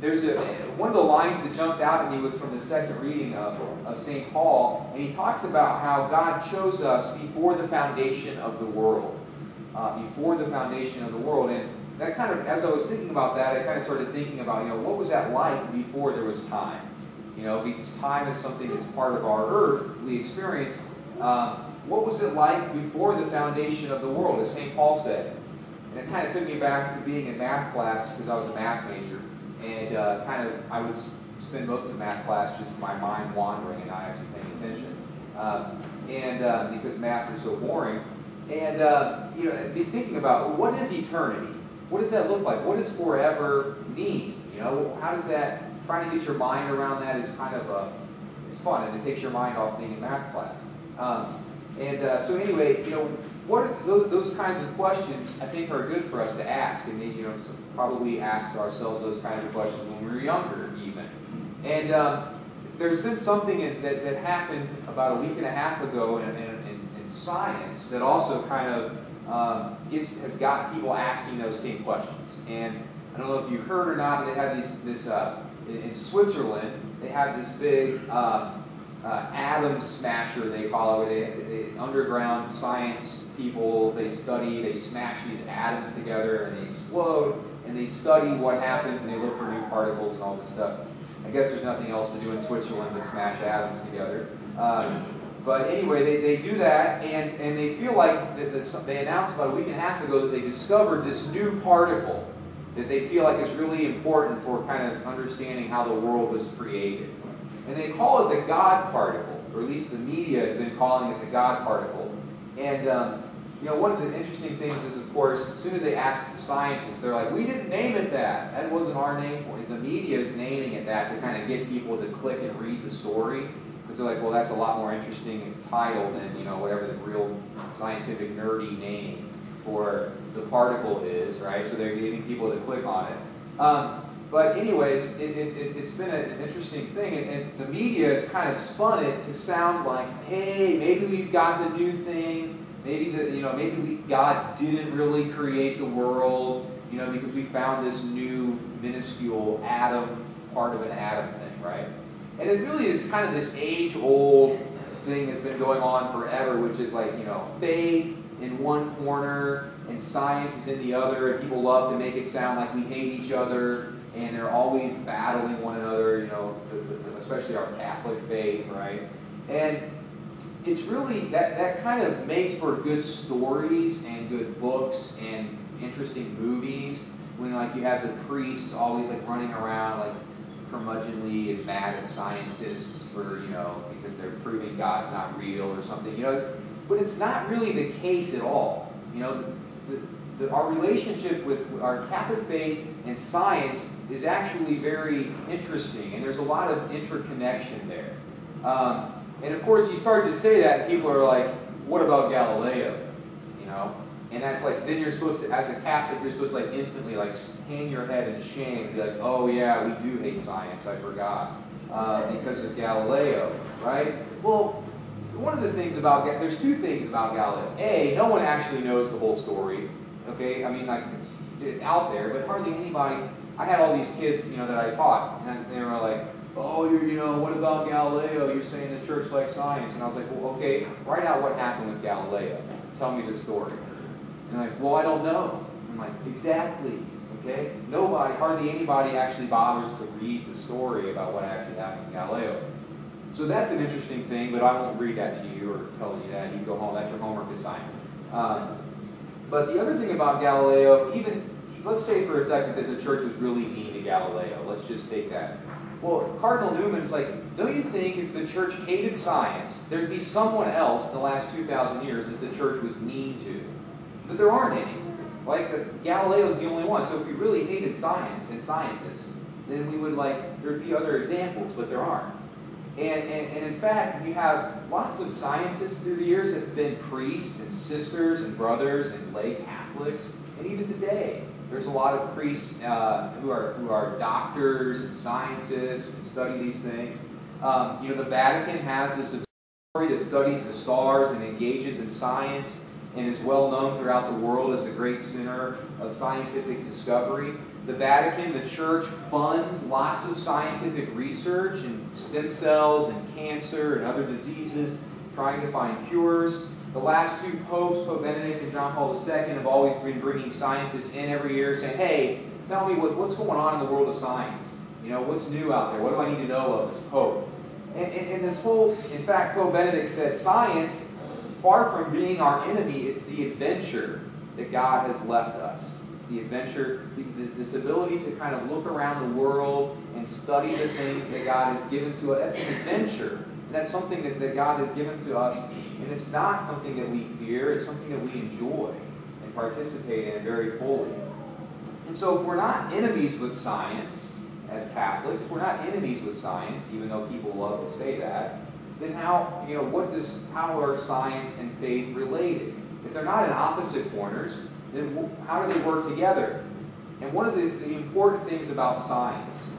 there's one of the lines that jumped out at me was from the second reading of St. Paul, and he talks about how God chose us before the foundation of the world. Before the foundation of the world. And that kind of, as I was thinking about that, I kind of started thinking about, what was that like before there was time? Because time is something that's part of our earth, we experience. What was it like before the foundation of the world, as St. Paul said? And it kind of took me back to being in math class, because I was a math major. And I would spend most of math class just my mind wandering and not actually paying attention. Because math is so boring. And be thinking about, what is eternity? What does that look like? What does forever mean? How does that, trying to get your mind around that is kind of it's fun, and it takes your mind off being in math class. So anyway, what are those kinds of questions I think are good for us to ask, and maybe probably ask ourselves those kinds of questions when we were younger even. And there's been something that happened about a week and a half ago in science that also kind of has got people asking those same questions. And I don't know if you heard or not, but they have this in Switzerland, they have this big atom smasher, they call it, where they underground science people, they smash these atoms together and they explode, and they study what happens, and they look for new particles and all this stuff. I guess there's nothing else to do in Switzerland but smash atoms together. But anyway, they do that, and they feel like they announced about a week and a half ago that they discovered this new particle that they feel like is really important for kind of understanding how the world was created. And they call it the God particle, or at least the media has been calling it the God particle. And one of the interesting things is, of course, as soon as they ask the scientists, they're like, we didn't name it that. That wasn't our name for it. The media is naming it that to kind of get people to click and read the story. Because they're like, well, that's a lot more interesting title than, whatever the real scientific nerdy name for the particle is, right? So they're getting people to click on it. But anyways, it's been an interesting thing, and the media has kind of spun it to sound like, hey, maybe we've got the new thing, maybe God didn't really create the world, because we found this new minuscule atom, part of an atom thing, right? And it really is kind of this age-old thing that's been going on forever, which is like, faith in one corner and science is in the other, and people love to make it sound like we hate each other, and they're always battling one another, especially our Catholic faith, right? And it's really, that kind of makes for good stories and good books and interesting movies, when you have the priests always running around curmudgeonly and mad at scientists for, because they're proving God's not real or something, but it's not really the case at all. Our relationship with our Catholic faith and science is actually very interesting, and there's a lot of interconnection there. And of course, you start to say that, and people are like, what about Galileo? And that's then you're supposed to, as a Catholic, you're supposed to instantly hang your head in shame and be like, oh yeah, we do hate science, I forgot, because of Galileo, right? Well, one of the things about, there's two things about Galileo. A, no one actually knows the whole story, okay? I mean, it's out there, but hardly anybody, I had all these kids, that I taught, and they were like, oh, what about Galileo? You're saying the church likes science. And I was like, well, okay, write out what happened with Galileo. Tell me the story. And they're like, well, I don't know. I'm like, exactly, okay? Hardly anybody actually bothers to read the story about what actually happened to Galileo. So that's an interesting thing, but I won't read that to you or tell you that. You can go home. That's your homework assignment. But the other thing about Galileo, let's say for a second that the church was really mean to Galileo. Let's just take that. Well, Cardinal Newman's like, don't you think if the church hated science, there'd be someone else in the last 2,000 years that the church was mean to? But there aren't any. Galileo's the only one. So if we really hated science and scientists, then we would there'd be other examples, but there aren't. And in fact, we have lots of scientists through the years that have been priests and sisters and brothers and lay Catholics, and even today, there's a lot of priests who are doctors and scientists and study these things. The Vatican has this observatory that studies the stars and engages in science and is well known throughout the world as a great center of scientific discovery. The Vatican, the Church, funds lots of scientific research in stem cells and cancer and other diseases, trying to find cures. The last two popes, Pope Benedict and John Paul II, have always been bringing scientists in every year saying, hey, tell me what's going on in the world of science. What's new out there? What do I need to know of as Pope? And this whole, in fact, Pope Benedict said, science, far from being our enemy, it's the adventure that God has left us. It's the adventure, this ability to kind of look around the world and study the things that God has given to us. That's an adventure. And that's something that God has given to us. And it's not something that we fear. It's something that we enjoy and participate in very fully. And so if we're not enemies with science, as Catholics, if we're not enemies with science, even though people love to say that, then how are science and faith related? If they're not in opposite corners, then how do they work together? And one of the important things about science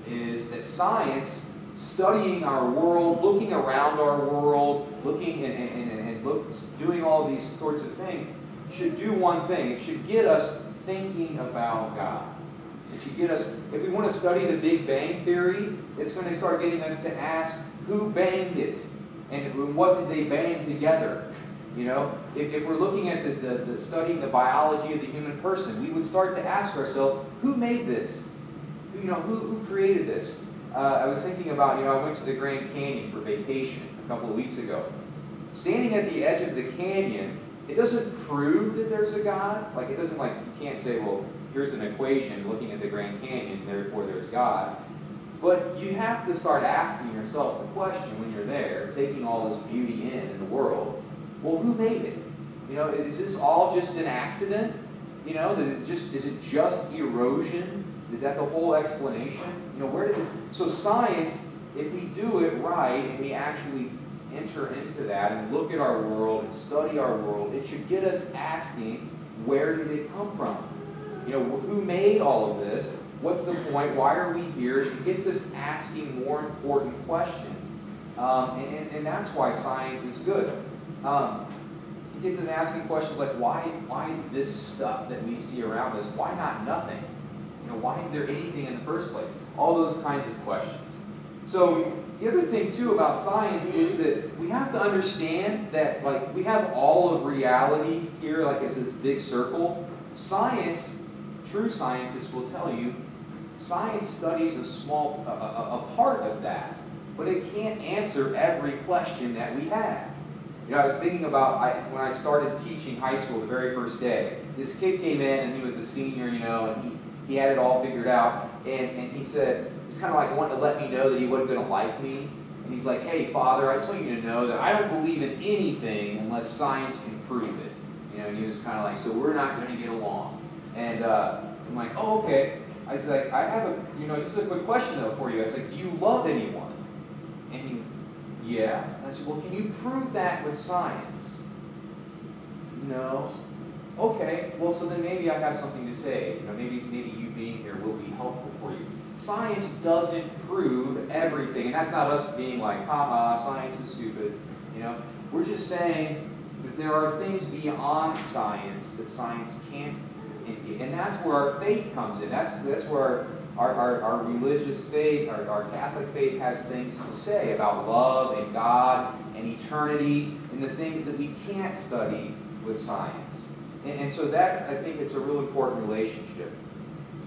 is that science, studying our world, looking around our world, looking and doing all these sorts of things, should do one thing. It should get us thinking about God. It should get us, if we want to study the Big Bang Theory, it's going to start getting us to ask, who banged it? And what did they bang together? If we're looking at the studying the biology of the human person, we would start to ask ourselves, who made this? Who created this? I was thinking about, I went to the Grand Canyon for vacation a couple of weeks ago. Standing at the edge of the canyon, it doesn't prove that there's a God. Like, it doesn't, you can't say, well, here's an equation looking at the Grand Canyon, therefore there's God. But you have to start asking yourself the question when you're there, taking all this beauty in the world, well, who made it? Is this all just an accident? Is it just erosion? Is that the whole explanation? So science, if we do it right and we actually enter into that and look at our world and study our world, it should get us asking, where did it come from? Who made all of this? What's the point? Why are we here? It gets us asking more important questions. And that's why science is good. It gets us asking questions like, why this stuff that we see around us? Why not nothing? Why is there anything in the first place? All those kinds of questions. So the other thing, too, about science is that we have to understand that, we have all of reality here, as this big circle. Science, true scientists will tell you, science studies a part of that, but it can't answer every question that we have. I was thinking about when I started teaching high school the very first day. This kid came in and he was a senior, and he had it all figured out. And he said, he's kind of wanting to let me know that he wasn't going to like me. And he's like, hey, Father, I just want you to know that I don't believe in anything unless science can prove it. And he was kind of so we're not going to get along. And I'm like, oh, okay. I was like, I have just a quick question though for you. I was like, do you love anyone? And yeah. And I said, well, can you prove that with science? No. Okay, well, so then maybe I have something to say. Maybe you being here will be helpful for you. Science doesn't prove everything, and that's not us being haha, science is stupid. We're just saying that there are things beyond science that science can't, and that's where our faith comes in. That's where our religious faith, our Catholic faith has things to say about love and God and eternity and the things that we can't study with science. And so I think it's a real important relationship.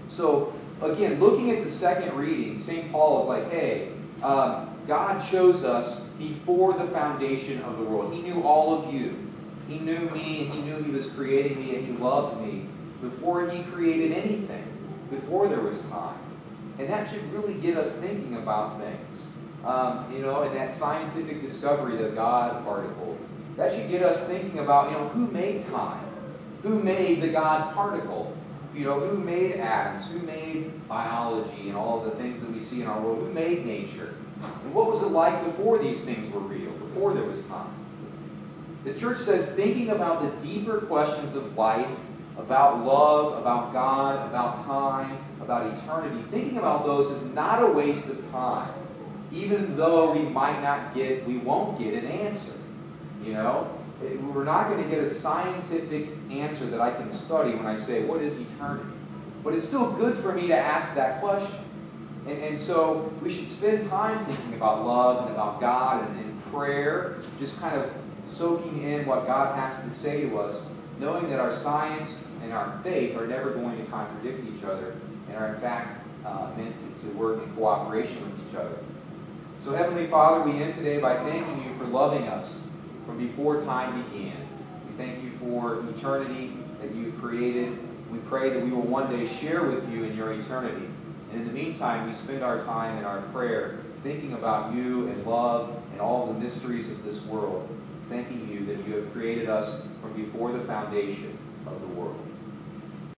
So, again, looking at the second reading, St. Paul is like, hey, God chose us before the foundation of the world. He knew all of you. He knew me, and He knew He was creating me, and He loved me before He created anything, before there was time. And that should really get us thinking about things. And that scientific discovery, the God particle, that should get us thinking about, who made time? Who made the God particle? Who made atoms? Who made biology and all of the things that we see in our world? Who made nature? And what was it like before these things were real, before there was time? The church says thinking about the deeper questions of life, about love, about God, about time, about eternity, thinking about those is not a waste of time, even though we won't get an answer. We're not going to get a scientific answer that I can study when I say, what is eternity? But it's still good for me to ask that question. And so we should spend time thinking about love and about God and prayer, just kind of soaking in what God has to say to us, knowing that our science and our faith are never going to contradict each other and are in fact meant to work in cooperation with each other. So Heavenly Father, we end today by thanking you for loving us from before time began. We thank you for eternity that you've created. We pray that we will one day share with you in your eternity. And in the meantime, we spend our time in our prayer thinking about you and love and all the mysteries of this world, thanking you that you have created us from before the foundation